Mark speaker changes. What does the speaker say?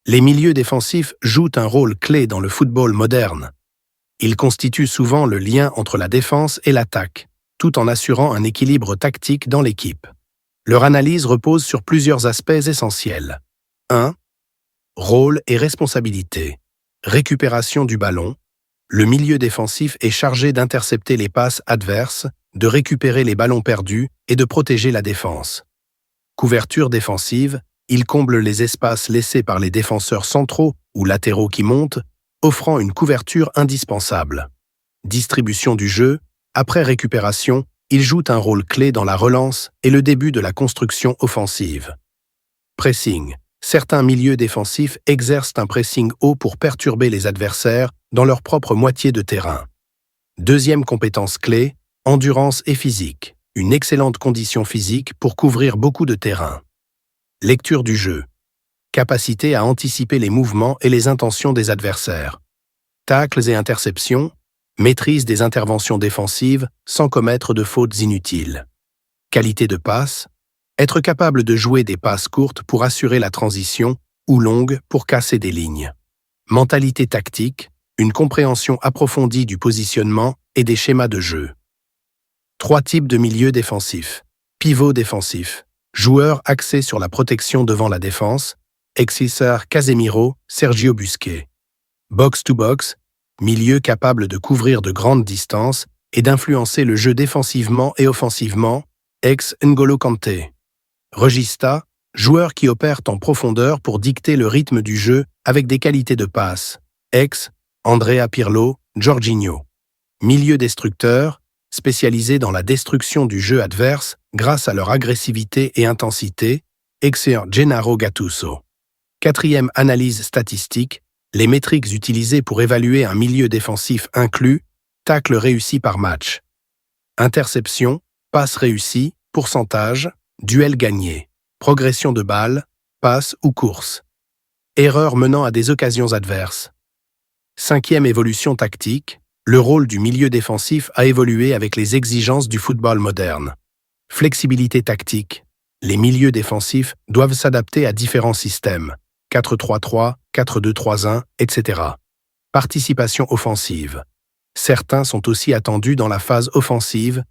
Speaker 1: Les milieux défensifs jouent un rôle clé dans le football moderne. Ils constituent souvent le lien entre la défense et l'attaque, tout en assurant un équilibre tactique dans l'équipe. Leur analyse repose sur plusieurs aspects essentiels. 1. Rôle et responsabilité. Récupération du ballon. Le milieu défensif est chargé d'intercepter les passes adverses, de récupérer les ballons perdus et de protéger la défense. Couverture défensive. Il comble les espaces laissés par les défenseurs centraux ou latéraux qui montent, offrant une couverture indispensable. Distribution du jeu. Après récupération, il joue un rôle clé dans la relance et le début de la construction offensive. Pressing. Certains milieux défensifs exercent un pressing haut pour perturber les adversaires dans leur propre moitié de terrain. Deuxième compétence clé, endurance et physique. Une excellente condition physique pour couvrir beaucoup de terrain. Lecture du jeu. Capacité à anticiper les mouvements et les intentions des adversaires. Tacles et interceptions. Maîtrise des interventions défensives sans commettre de fautes inutiles. Qualité de passe. Être capable de jouer des passes courtes pour assurer la transition ou longues pour casser des lignes. Mentalité tactique. Une compréhension approfondie du positionnement et des schémas de jeu. 3 types de milieux défensifs. Pivot défensif. Joueur axé sur la protection devant la défense. César Casemiro, Sergio Busquets. Box-to-box. Milieu capable de couvrir de grandes distances et d'influencer le jeu défensivement et offensivement. N'Golo Kanté. Regista. Joueur qui opère en profondeur pour dicter le rythme du jeu avec des qualités de passe. Andrea Pirlo, Jorginho. Milieu destructeur. Spécialisés dans la destruction du jeu adverse grâce à leur agressivité et intensité, Gennaro Gattuso. 4e analyse statistique, les métriques utilisées pour évaluer un milieu défensif incluent tacle réussi par match, interception, passe réussie, pourcentage, duel gagné, progression de balle, passe ou course, erreur menant à des occasions adverses. 5e évolution tactique, le rôle du milieu défensif a évolué avec les exigences du football moderne. Flexibilité tactique. Les milieux défensifs doivent s'adapter à différents systèmes, 4-3-3, 4-2-3-1, etc. Participation offensive. Certains sont aussi attendus dans la phase offensive,